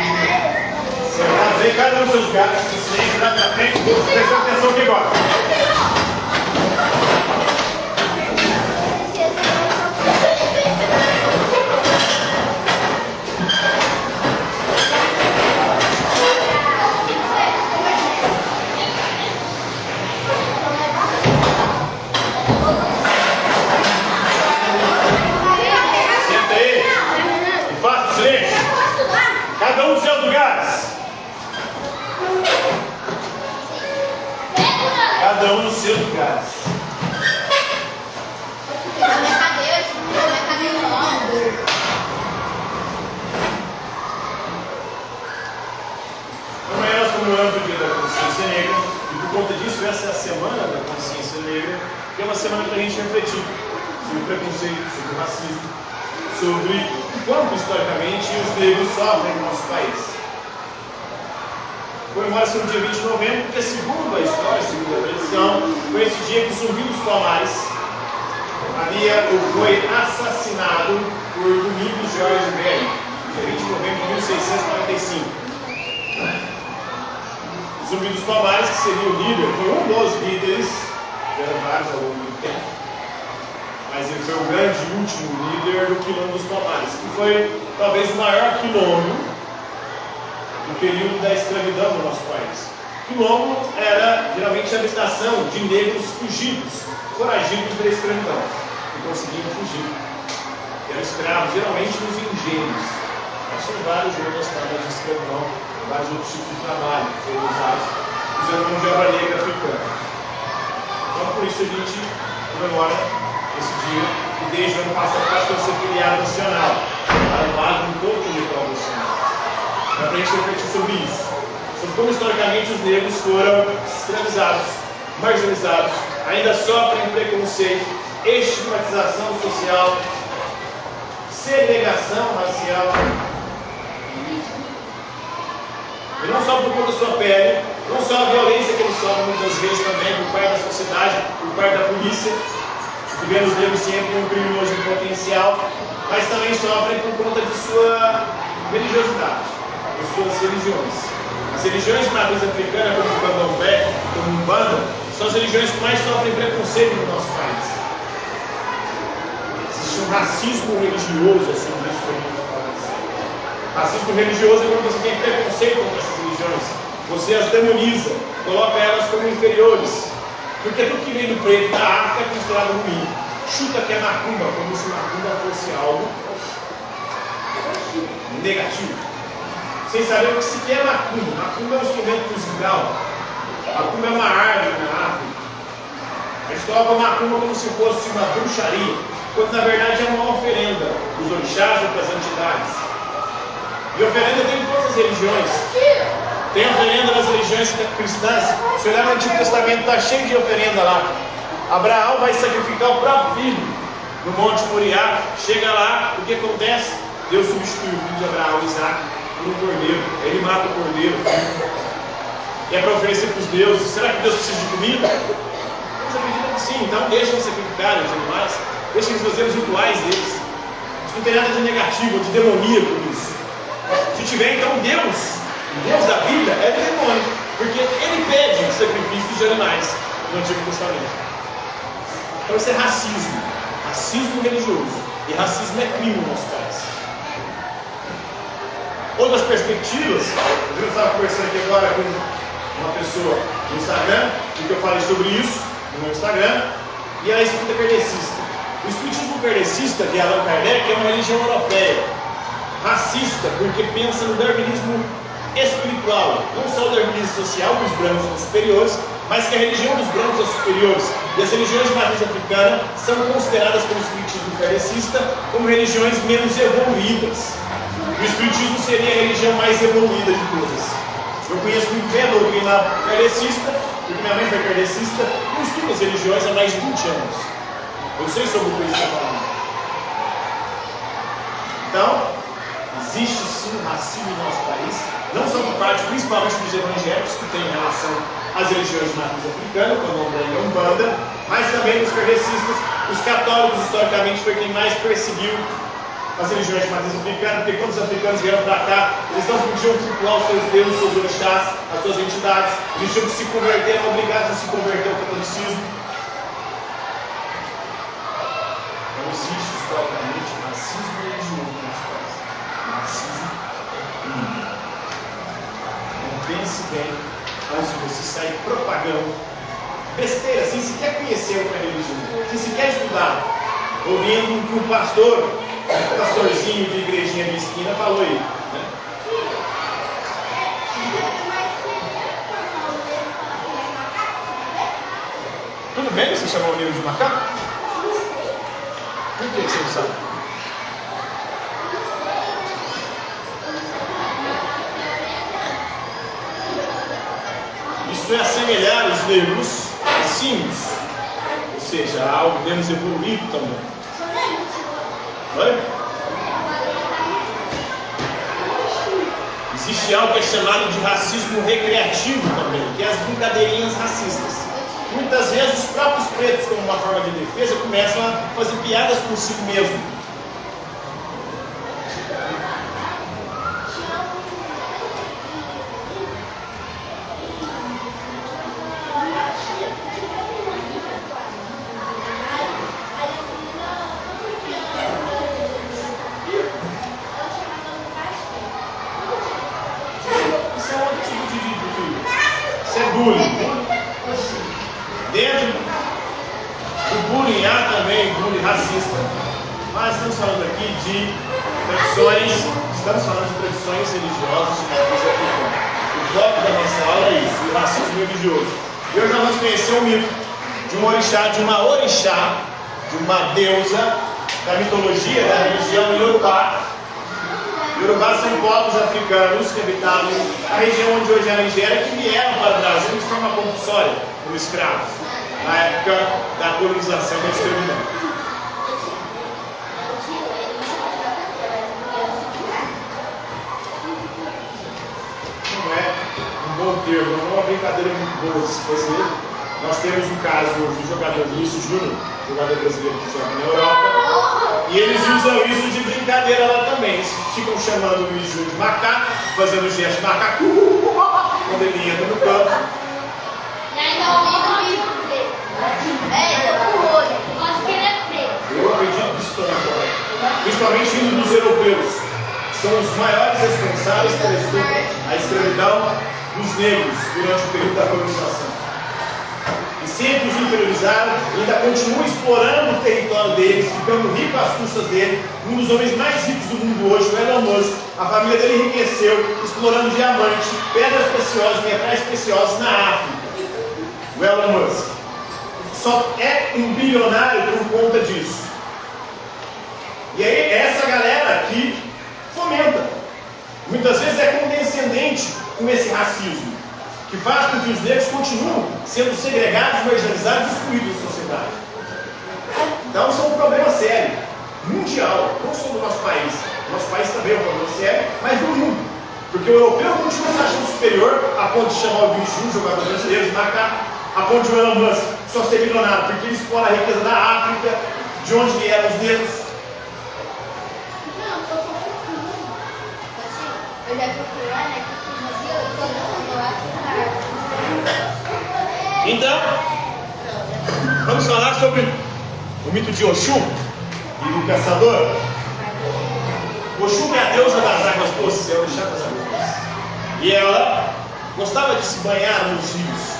Sentados aí, cada um dos seus lugares, silêncio, lá pra frente, prestando atenção aqui agora. Senta aí e faça silêncio. Cada um dos seus lugares. Cada um nos seus lugares. Amanhã nós comemoramos o Dia da Consciência Negra e por conta disso essa é a Semana da Consciência Negra, que é uma semana para a gente refletir sobre o preconceito, sobre o racismo, sobre quanto historicamente os negros sofrem no nosso país. Comemora-se no dia 20 de novembro, porque segundo a história, segundo a tradição, foi esse dia que Zumbi dos Palmares foi assassinado por Domingos Jorge Belli, dia 20 de novembro de 1645. Zumbi dos Palmares, que seria o líder, foi um dos líderes, eram vários ao longo do tempo, mas ele foi o grande último líder do Quilombo dos Palmares, que foi talvez o maior quilombo no período da escravidão no nosso país. Quilombo era geralmente a habitação de negros fugidos, foragidos da escravidão, que conseguiam fugir. Eram escravos, geralmente nos engenhos. Mas tinham várias outras formas de escravidão, vários outros tipos de trabalho que foram usados usando mão de obra negra africana. Então, por isso a gente comemora esse dia, e desde o ano passado passou a ser feriado nacional, para vago em todo o litoral nacional. Para a gente refletir sobre isso, sobre como historicamente os negros foram escravizados, marginalizados, ainda sofrem preconceito, estigmatização social, segregação racial, e não só por conta da sua pele, não só a violência que eles sofrem muitas vezes também por parte da sociedade, por parte da polícia, que vê os negros sempre um criminoso em potencial, mas também sofrem por conta de sua religiosidade, de suas religiões. As religiões de matriz africana, como o Candomblé, como o Umbanda, são as religiões que mais sofrem preconceito no nosso país. Existe um racismo religioso, assim, isso que a gente fala assim. Racismo religioso é quando você tem preconceito contra essas religiões. Você as demoniza, coloca elas como inferiores. Porque tudo que vem do preto da África é considerado ruim. Chuta que é macumba, como se macumba fosse algo negativo. Sem saber o que se quer macumba. Macumba é um instrumento musical. Macumba é uma árvore na África. A gente coloca macumba como se fosse uma bruxaria, quando na verdade é uma oferenda dos orixás ou das entidades. E oferenda tem em todas as religiões. Tem oferenda nas religiões cristãs. Se olhar no Antigo Testamento, está cheio de oferenda lá. Abraão vai sacrificar o próprio filho no Monte Moriá. Chega lá, o que acontece? Deus substitui o filho de Abraão, Isaac, por um cordeiro. Ele mata o cordeiro. E é para oferecer para os deuses. Será que Deus precisa de comida? Deus acredita que sim. Então deixa eles sacrificarem os animais. Deixa eles fazer os rituais deles. Isso não tem nada de negativo, de demoníaco nisso. Se tiver, então Deus da Bíblia é demônio, porque ele pede sacrifícios de animais no Antigo Testamento. Então isso é racismo, racismo religioso, e racismo é crime no nosso país. Outras perspectivas, eu estava conversando aqui agora com uma pessoa no Instagram, e eu falei sobre isso no meu Instagram, e ela é espírita kardecista. O espiritismo kardecista de Allan Kardec é uma religião europeia, racista, porque pensa no darwinismo espiritual, não só o darwinismo social, que os brancos são superiores, mas que a religião dos brancos é superiores. E as religiões de matriz africana são consideradas pelo espiritismo kardecista como religiões menos evoluídas. E o espiritismo seria a religião mais evoluída de todas. Eu conheço muito bem a doutrina kardecista, porque minha mãe foi kardecista, e eu estudo as religiões há mais de 20 anos. Eu sei sobre o que eu estou falando. Então, existe sim racismo no nosso país, não só por parte principalmente dos evangélicos, que tem relação às religiões de matriz africana, como a Umbanda, mas também dos kardecistas. Os católicos, historicamente, foi quem mais perseguiu as religiões de matriz africana, porque quando os africanos vieram para cá, eles não podiam cultuar os seus deuses, os seus orixás, as suas entidades, eles tinham que se converter, eram obrigados a se converter ao catolicismo. Não existe historicamente racismo religioso no nosso país. Racismo único. Não pense bem antes de você sair propagando besteira, sem sequer conhecer outra religião, sem sequer estudar, ouvindo o que um pastorzinho de igrejinha de esquina falou aí. Né? Tudo bem você chamar o Nilo de macaco? Por que você não sabe? Isso é assemelhar os negros a símios, ou seja, a algo menos evoluído também. Oi? Existe algo que é chamado de racismo recreativo também, que é as brincadeirinhas racistas. Muitas vezes os próprios pretos, como uma forma de defesa, começam a fazer piadas consigo mesmo. Isso é um outro tipo de isso é bullying. Dentro do bullying há também bullying racista. Mas estamos falando aqui de tradições, religiosas de matriz africana. O foco da nossa aula é isso, o racismo religioso. E hoje nós vamos conhecer o mito de um orixá, de uma deusa da mitologia, da religião Yorubá. Yorubá são povos africanos que habitavam a região onde hoje é a Nigéria, que vieram para o Brasil de forma compulsória, como escravos, na época da colonização da escravidão. Não é um bom termo, não é uma brincadeira muito boa de se fazer. Nós temos um caso do jogador Vinícius Júnior, jogador brasileiro que joga na Europa, e eles usam isso de brincadeira lá também. Eles ficam chamando o Vinícius Júnior de macaco, fazendo o gesto de macaco quando ele entra no campo. Eu acredito nisso também, principalmente vindo dos europeus, que são os maiores responsáveis pela escravidão dos negros durante o período da colonização. E sempre os inferiorizaram e ainda continuam explorando o território deles, ficando rico às custas dele. Um dos homens mais ricos do mundo hoje, o Elon Musk, a família dele enriqueceu explorando diamante, pedras preciosas, metais preciosos na África. O Elon Musk só é um bilionário por conta disso. E aí essa galera aqui fomenta. Muitas vezes é condescendente com esse racismo, que faz com que os negros continuem sendo segregados, marginalizados e excluídos da sociedade. Então isso é um problema sério, mundial, não só do nosso país. O nosso país também é um problema sério, mas do mundo. Porque o europeu continua se achando superior a ponto de chamar o Vinícius, jogador brasileiro, de macaco, a ponto de o Elon Musk só ser milionário, porque ele explora a riqueza da África, de onde vieram os negros. Então, vamos falar sobre o mito de Oxum e do caçador. Oxum é a deusa das águas doces, é o orixá das águas doces. E ela gostava de se banhar nos rios.